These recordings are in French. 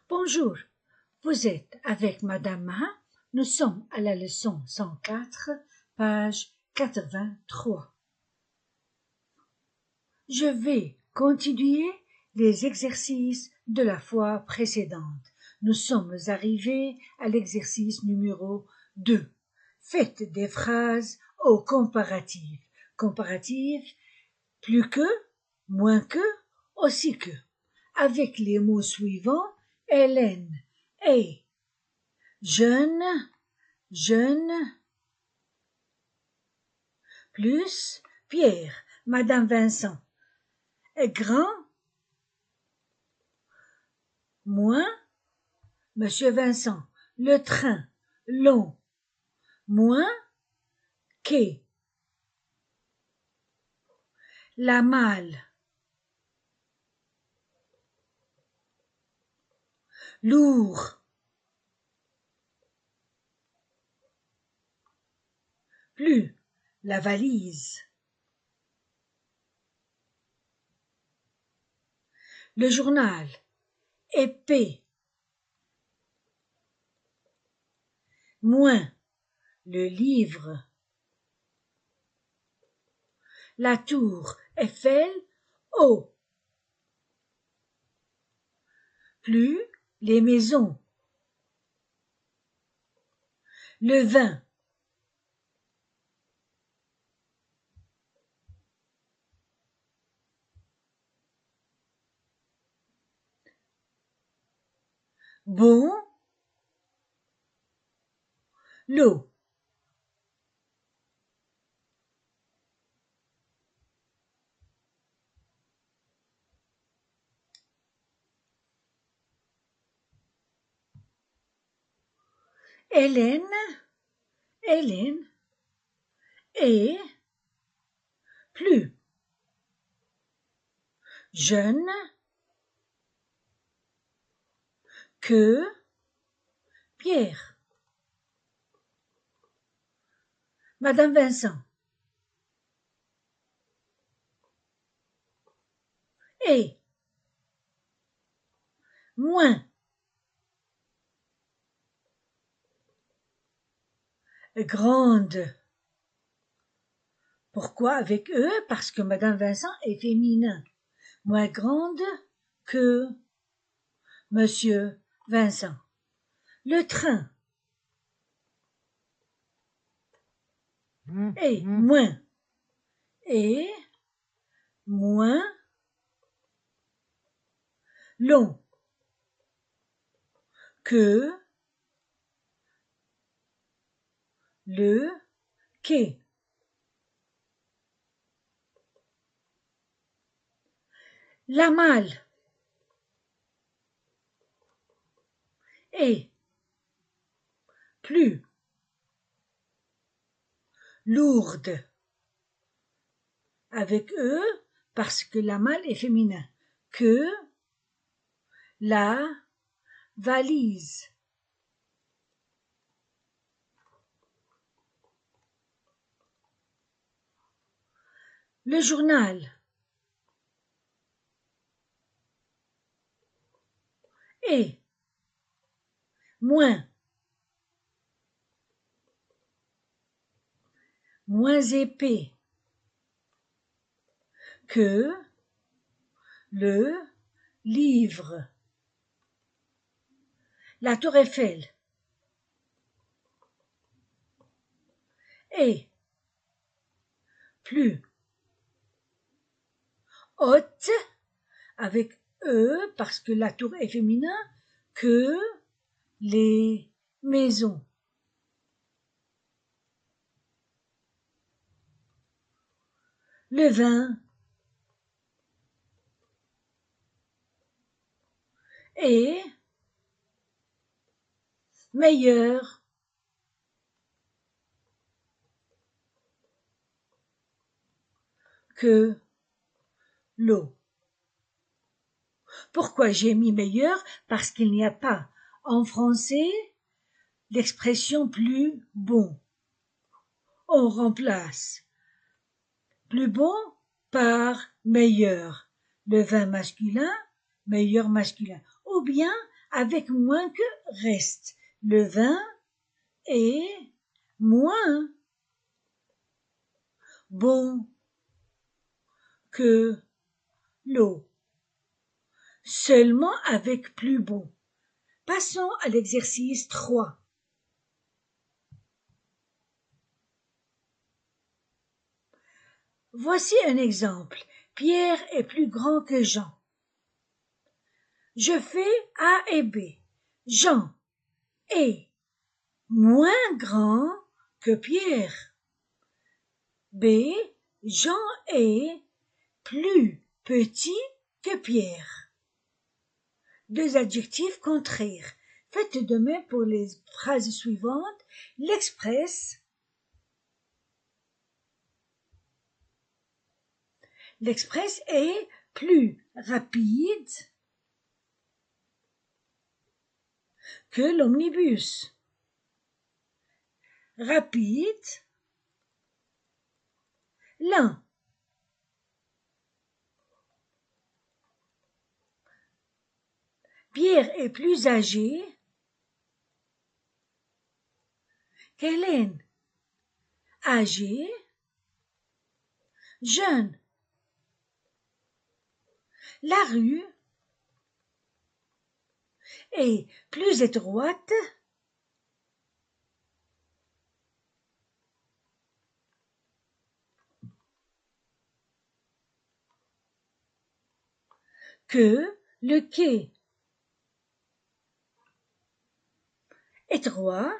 Bonjour, vous êtes avec Madame Maha. Nous sommes à la leçon 104, page 83. Je vais continuer les exercices de la fois précédente. Nous sommes arrivés à l'exercice numéro 2. Faites des phrases au comparatif. Comparatif, plus que, moins que, aussi que. Avec les mots suivants, Hélène est jeune, jeune, plus Pierre, Madame Vincent est grand, moins Monsieur Vincent, le train, long, moins quai, la malle, lourd, plus la valise, le journal, épais, moins le livre, la tour Eiffel, haut, plus les maisons, le vin, bon, l'eau, Hélène, Hélène, et plus jeune que Pierre, Madame Vincent, et moins grande. Pourquoi avec eux? Parce que Madame Vincent est féminin. Moins grande que Monsieur Vincent. Le train est moins et moins long que le quai. La malle est plus lourde avec eux parce que la malle est féminin que la valise. Le journal est moins épais que le livre. La tour Eiffel est plus haute avec E parce que la tour est féminin que les maisons. Le vin est meilleur que l'eau. Pourquoi j'ai mis meilleur? Parce qu'il n'y a pas en français l'expression plus bon. On remplace plus bon par meilleur. Le vin masculin, meilleur masculin. Ou bien avec moins que reste. Le vin est moins bon que l'eau, seulement avec plus bon. Passons à l'exercice 3. Voici un exemple. Pierre est plus grand que Jean. Je fais A et B. Jean est moins grand que Pierre. B. Jean est plus petit que Pierre. Deux adjectifs contraires. Faites de même pour les phrases suivantes. L'express est plus rapide que l'omnibus. Rapide, lent. Pierre est plus âgé qu'Hélène. Âgé, jeune. La rue est plus étroite que le quai. Étroit,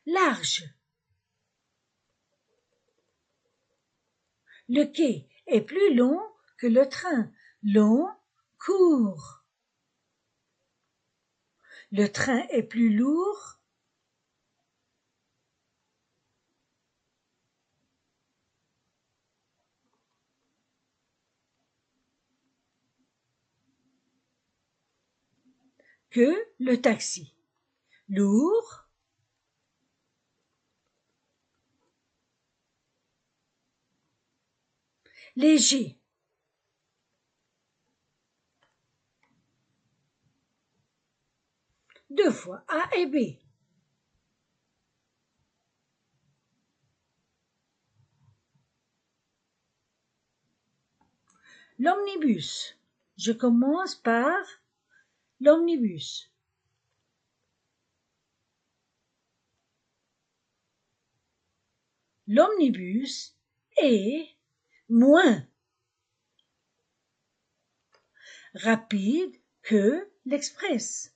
large. Le quai est plus long que le train. Long, court. Le train est plus lourd que le taxi. Lourd, léger. Deux fois A et B. L'omnibus. Je commence par l'omnibus. L'omnibus est moins rapide que l'express.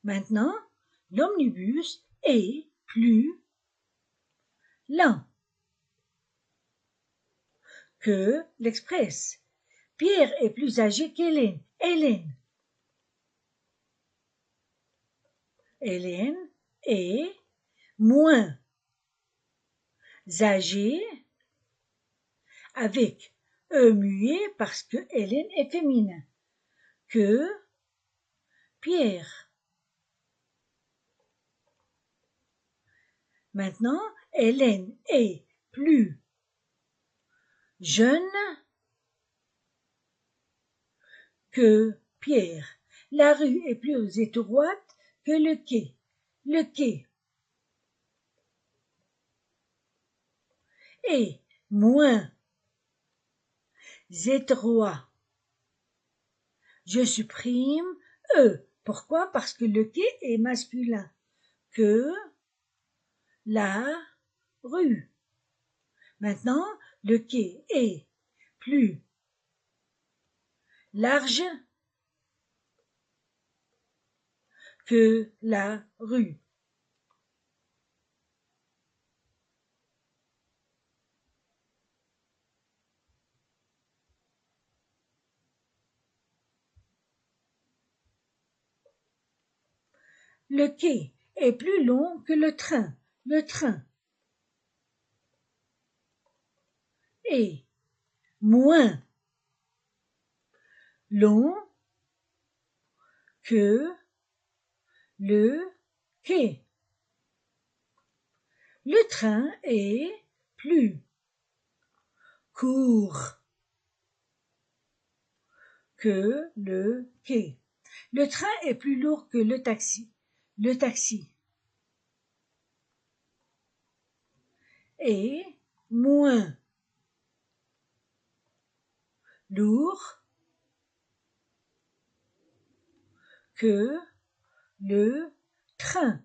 Maintenant, l'omnibus est plus lent que l'express. Pierre est plus âgé qu'Hélène. Hélène est moins âgée avec E muet parce que Hélène est féminin que Pierre. Maintenant, Hélène est plus jeune que Pierre. La rue est plus étroite que le quai. Le quai est moins étroit. Je supprime E. Pourquoi? Parce que le quai est masculin. Que la rue. Maintenant, le quai est plus large que la rue. Le quai est plus long que le train. Le train est moins long que le quai. Le train est plus court que le quai. Le train est plus lourd que le taxi. Le taxi est moins lourd que le train.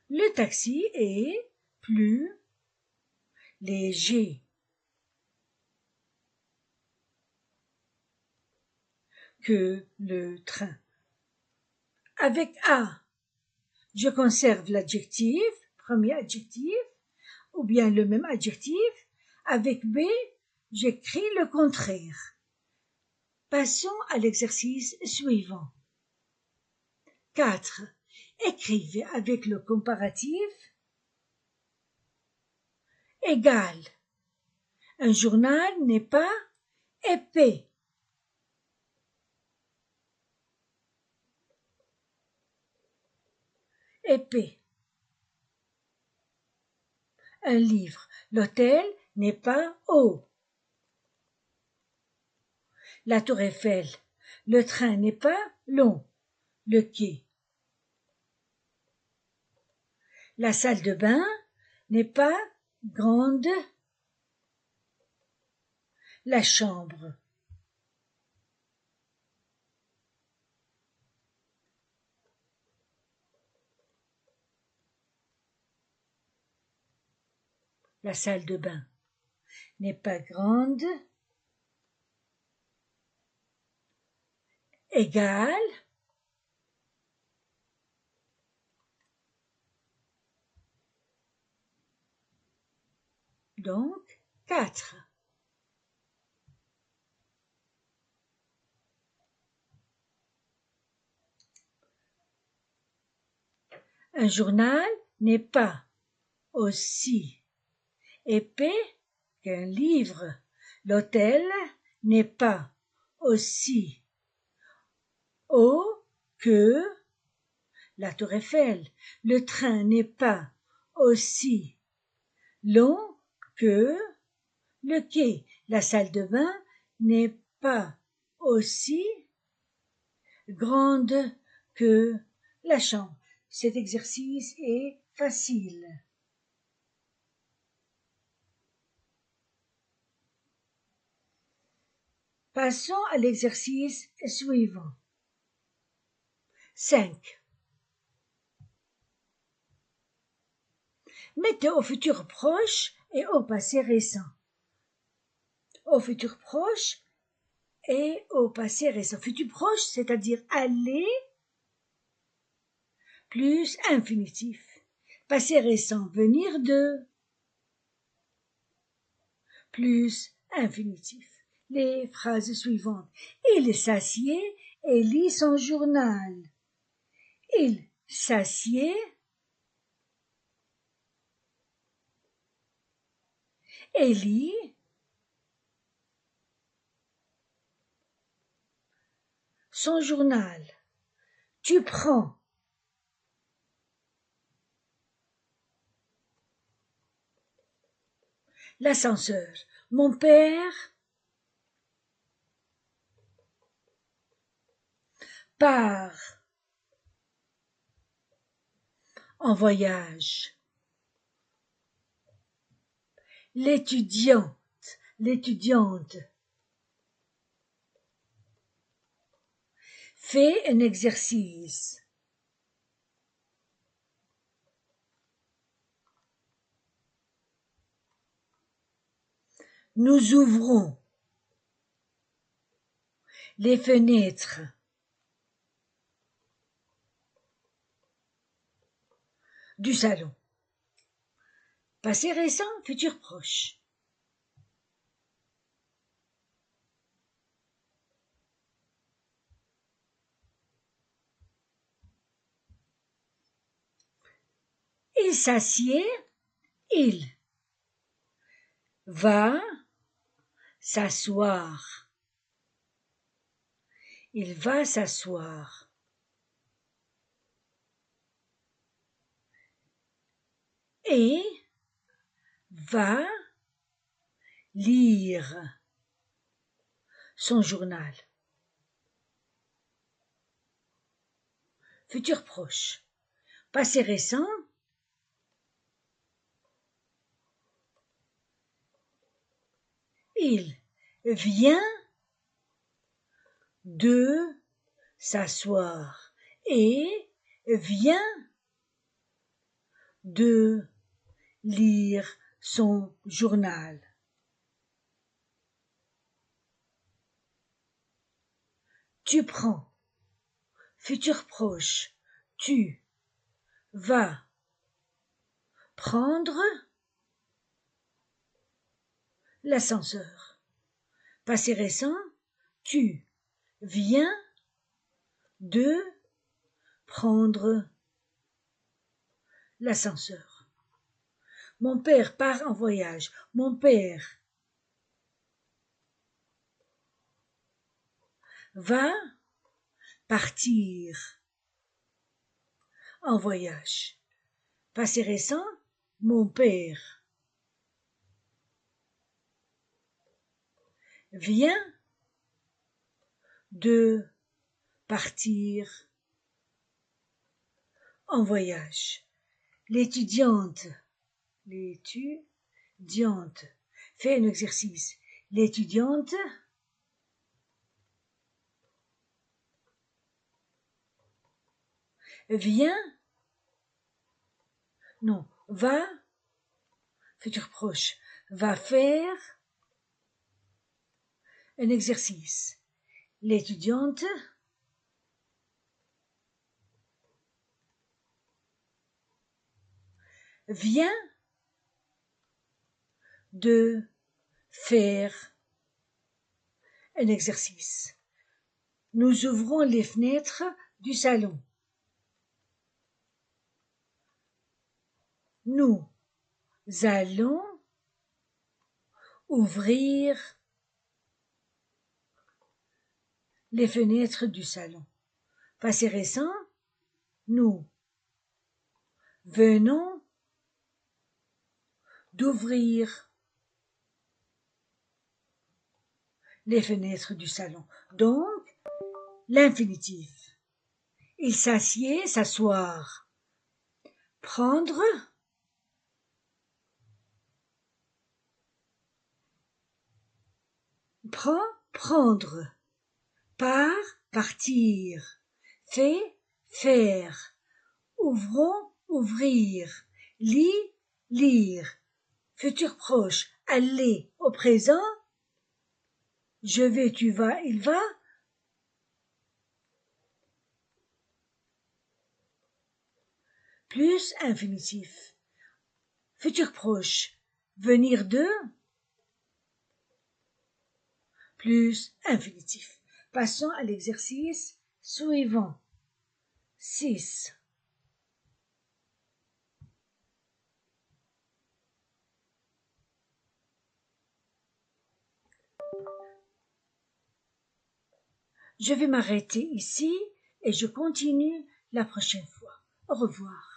Le taxi est plus léger que le train. Avec A, je conserve l'adjectif, premier adjectif, ou bien le même adjectif. Avec B, j'écris le contraire. Passons à l'exercice suivant. 4. Écrivez avec le comparatif égal. Un journal n'est pas épais. Épais. Un livre. L'hôtel n'est pas haut. La tour Eiffel. Le train n'est pas long. Le quai. La salle de bain n'est pas grande. La chambre. La salle de bain n'est pas grande. Égal. Donc, 4. Un journal n'est pas aussi épais qu'un livre. L'hôtel n'est pas aussi haut que la tour Eiffel. Le train n'est pas aussi long que le quai. La salle de bain n'est pas aussi grande que la chambre. Cet exercice est facile. Passons à l'exercice suivant. 5. Mettez au futur proche et au passé récent. Au futur proche et au passé récent. Futur proche, c'est-à-dire aller plus infinitif. Passé récent, venir de plus infinitif. Les phrases suivantes. Il s'assied et lit son journal. Il s'assied et lit son journal. Tu prends l'ascenseur. Mon père part en voyage. L'étudiante fait un exercice. Nous ouvrons les fenêtres du salon. Passé récent, futur proche. Il s'assied, il va s'asseoir. Il va s'asseoir. Et va lire son journal. Futur proche. Passé récent. Il vient de s'asseoir et vient de lire son journal. Tu prends. Futur proche. Tu vas prendre l'ascenseur. Passé récent. Tu viens de prendre l'ascenseur. Mon père part en voyage. Mon père va partir en voyage. Passé récent, mon père vient de partir en voyage. L'étudiante fait un exercice. L'étudiante va, futur proche, va faire un exercice. L'étudiante vient de faire un exercice. Nous ouvrons les fenêtres du salon. Nous allons ouvrir les fenêtres du salon. Passé récent, nous venons d'ouvrir les fenêtres du salon. Donc, l'infinitif. Il s'assied, s'asseoir. Prendre. Prend, prendre. Part, partir. Fait, faire. Ouvrons, ouvrir. Lit, lire. Futur proche, aller. Au présent, je vais, tu vas, il va. Plus infinitif. Futur proche, venir de. Plus infinitif. Passons à l'exercice suivant. 6. Je vais m'arrêter ici et je continue la prochaine fois. Au revoir.